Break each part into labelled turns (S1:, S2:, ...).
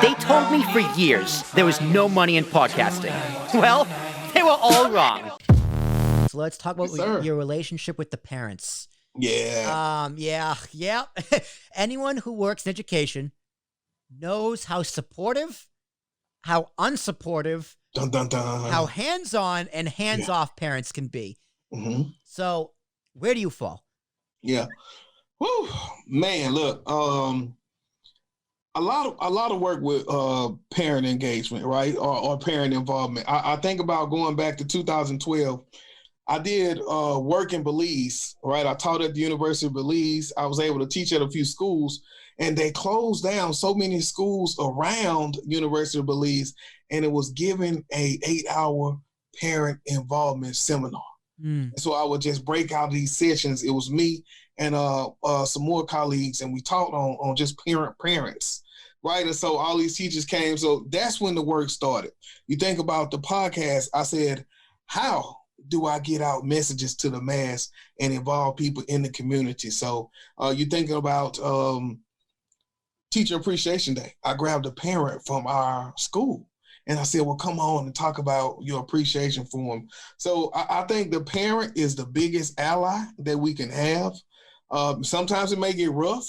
S1: They told me for years there was no money in podcasting. Well, they were all wrong. So let's talk about your relationship with the parents.
S2: Yeah.
S1: Yeah. Anyone who works in education knows how supportive, how unsupportive,
S2: Dun, dun, dun.
S1: how hands-on and hands-off parents can be.
S2: Mm-hmm.
S1: So where do you fall?
S2: Yeah. Whew. Man, look, a lot of work with parent engagement, right? Or parent involvement. I think about going back to 2012. I did work in Belize, right? I taught at the University of Belize. I was able to teach at a few schools, and they closed down so many schools around University of Belize, and it was given a 8-hour parent involvement seminar. And so I would just break out these sessions. It was me and some more colleagues, and we talked on just parents, right? And so all these teachers came. So that's when the work started. You think about the podcast, I said, how do I get out messages to the mass and involve people in the community? So you're thinking about Teacher Appreciation Day. I grabbed a parent from our school and I said, well, come on and talk about your appreciation for them. So I think the parent is the biggest ally that we can have. Sometimes it may get rough,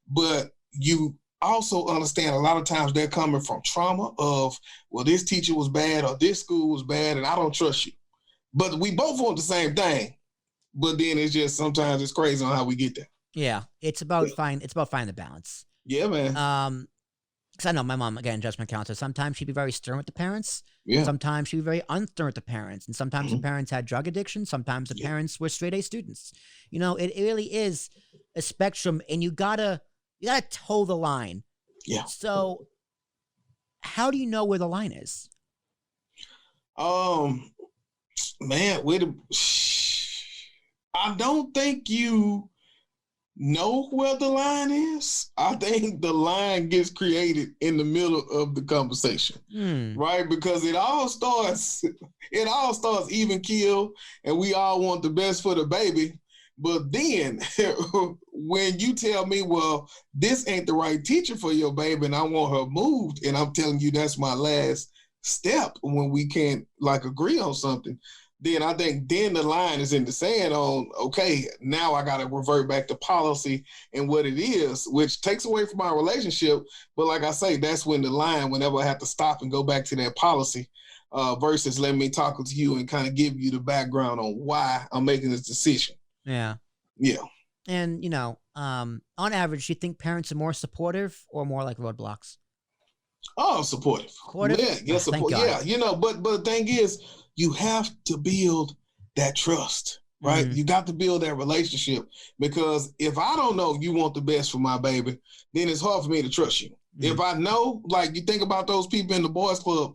S2: but you also understand a lot of times they're coming from trauma of, well, this teacher was bad or this school was bad and I don't trust you. But we both want the same thing. But then it's just sometimes it's crazy on how we get there.
S1: Yeah, it's about finding the balance.
S2: Yeah, man.
S1: Because I know my mom, again, judgment counselor, sometimes she'd be very stern with the parents.
S2: Yeah.
S1: Sometimes she'd be very unstern with the parents. And sometimes the parents had drug addiction. Sometimes the parents were straight A students. You know, it really is a spectrum, and you gotta toe the line.
S2: Yeah.
S1: So how do you know where the line is?
S2: Man, I don't think you know where the line is. I think the line gets created in the middle of the conversation, right? Because it all starts even keel, and we all want the best for the baby. But then when you tell me, well, this ain't the right teacher for your baby and I want her moved, and I'm telling you that's my last step when we can't agree on something, then I think then the line is in the sand on, okay, now I got to revert back to policy and what it is, which takes away from our relationship. But like I say, that's when the line, whenever I have to stop and go back to that policy versus letting me talk to you and kind of give you the background on why I'm making this decision.
S1: Yeah.
S2: Yeah.
S1: And, on average, do you think parents are more supportive or more like roadblocks?
S2: Oh, supportive. Yeah, support. Yeah, but the thing is, you have to build that trust, right? You got to build that relationship, because if I don't know you want the best for my baby, then it's hard for me to trust you. If I know, you think about those people in the boys club,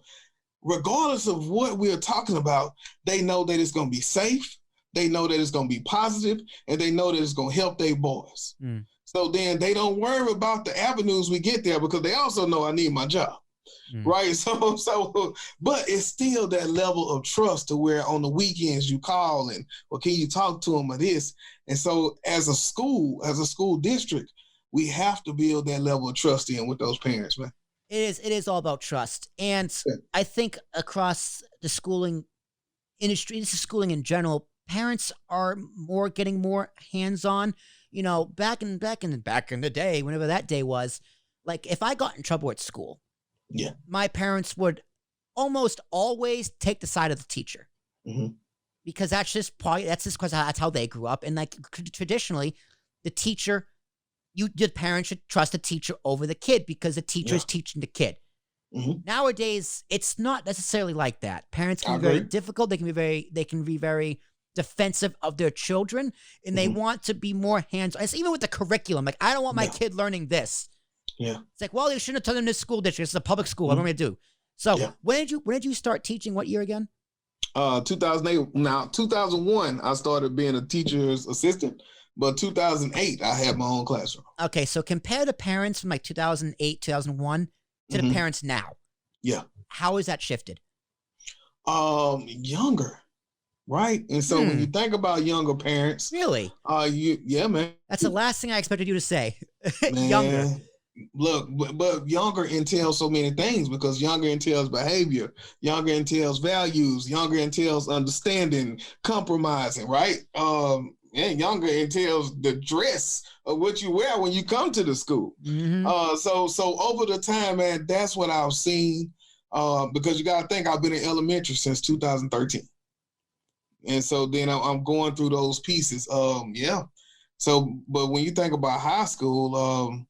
S2: regardless of what we're talking about, they know that it's going to be safe. They know that it's going to be positive, and they know that it's going to help their boys. So then they don't worry about the avenues we get there, because they also know I need my job. Right. So, but it's still that level of trust to where on the weekends you call and, well, can you talk to them or this? And so as a school district, we have to build that level of trust in with those parents, man.
S1: It is all about trust. And I think across the schooling industry, this is schooling in general, parents are getting more hands-on. Back in the day, whenever that day was, if I got in trouble at school, my parents would almost always take the side of the teacher, because that's just because that's how they grew up. And traditionally, the parent should trust the teacher over the kid, because the teacher is teaching the kid. Nowadays, it's not necessarily like that. Parents can be very difficult. They can be very defensive of their children, and they want to be more hands-on. It's even with the curriculum. I don't want my kid learning this. Yeah. It's well, you shouldn't have told them this school district. This is a public school. What am I going to do? So when did you start teaching? What year again?
S2: 2008. Now, 2001, I started being a teacher's assistant, but 2008, I had my own classroom.
S1: Okay, so compare the parents from 2008, 2001 to the parents now.
S2: Yeah.
S1: How has that shifted?
S2: Younger. Right. And so when you think about younger parents.
S1: Really?
S2: Yeah, man.
S1: That's the last thing I expected you to say. Younger.
S2: Look, but younger entails so many things because younger entails behavior, younger entails values, younger entails understanding, compromising, right? And younger entails the dress of what you wear when you come to the school.
S1: Mm-hmm.
S2: So over the time, man, that's what I've seen. Because you got to think I've been in elementary since 2013, and so then I'm going through those pieces. Yeah. So, but when you think about high school,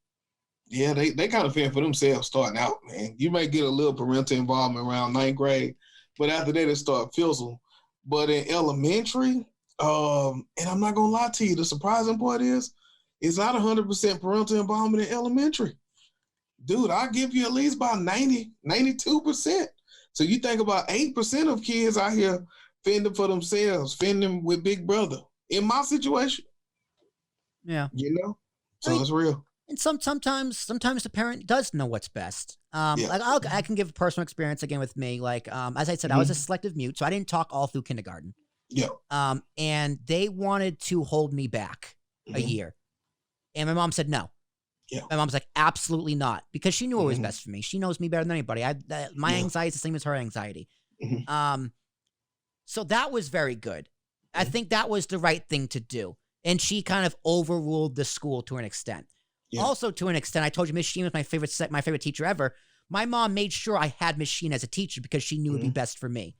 S2: yeah, they kind of fend for themselves starting out, man. You may get a little parental involvement around ninth grade, but after that, it start fizzle. But in elementary, and I'm not gonna lie to you, the surprising part is it's not 100% parental involvement in elementary. Dude, I'll give you at least about 90, 92%. So you think about 8% of kids out here fending for themselves, fending with Big Brother. In my situation,
S1: Yeah.
S2: you know, so
S1: I mean,
S2: it's real.
S1: and sometimes the parent does know what's best.
S2: Yeah.
S1: Like I can give a personal experience again with me. Like, as I said, I was a selective mute, so I didn't talk all through kindergarten.
S2: Yeah.
S1: And they wanted to hold me back a year, and my mom said no.
S2: Yeah.
S1: My mom's like, absolutely not, because she knew what was best for me. She knows me better than anybody. My anxiety is the same as her anxiety. So that was very good. I think that was the right thing to do, and she kind of overruled the school to an extent. Yeah. Also, to an extent, I told you Miss Sheen was my favorite teacher ever. My mom made sure I had Miss Sheen as a teacher because she knew it'd be best for me.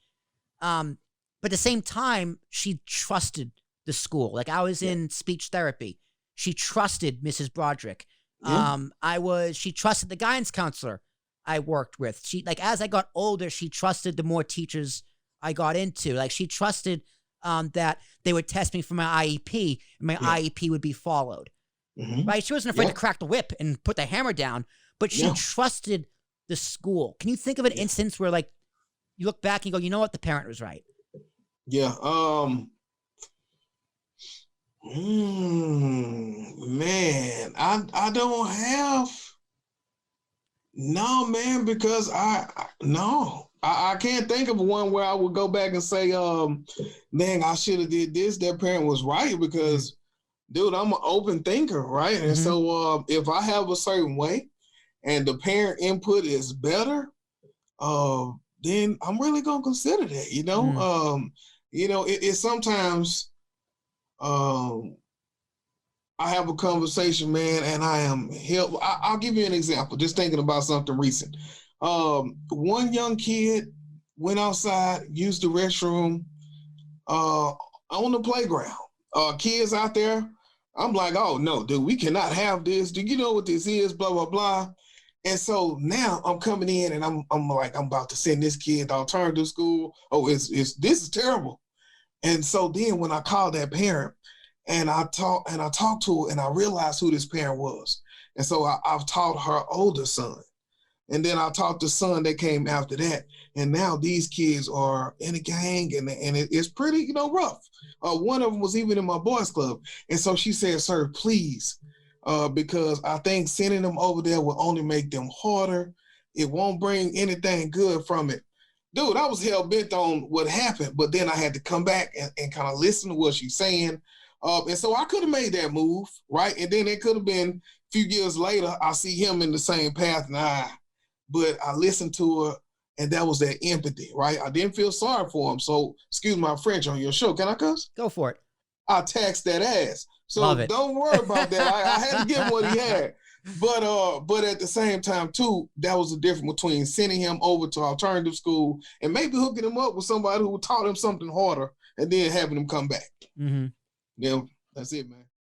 S1: But at the same time, she trusted the school. Like, I was in speech therapy. She trusted Mrs. Broderick. She trusted the guidance counselor I worked with. She, like, as I got older, she trusted the more teachers I got into. Like, she trusted that they would test me for my IEP, and my IEP would be followed. Right? She wasn't afraid to crack the whip and put the hammer down, but she trusted the school. Can you think of an instance where, like, you look back and you go, you know what, the parent was right?
S2: Yeah. Man, I don't have. No, man, because I can't think of one where I would go back and say, man, I should have did this. That parent was right because, dude, I'm an open thinker, right? And so if I have a certain way and the parent input is better, then I'm really gonna consider that, you know? It's sometimes I have a conversation, man, and I am help. I'll give you an example, just thinking about something recent. One young kid went outside, used the restroom on the playground. Kids out there, I'm like, oh no, dude, we cannot have this. Do you know what this is? Blah, blah, blah. And so now I'm coming in and I'm like, I'm about to send this kid to alternative school. Oh, this is terrible. And so then when I called that parent and I talked to her and I realized who this parent was. And so I've taught her older son. And then I taught the son that came after that. And now these kids are in a gang and it's pretty, rough. One of them was even in my boys club. And so she said, sir, please, because I think sending them over there will only make them harder. It won't bring anything good from it. Dude, I was hell-bent on what happened, but then I had to come back and kind of listen to what she's saying. And so I could have made that move, right? And then it could have been a few years later, I see him in the same path but I listened to her, and that was that empathy, right? I didn't feel sorry for him. So, excuse my French on your show. Can I cuss?
S1: Go for it.
S2: I taxed that ass. So don't worry about that. I had to give him what he had. But at the same time, too, that was the difference between sending him over to alternative school and maybe hooking him up with somebody who taught him something harder and then having him come back. Yeah, that's it, man.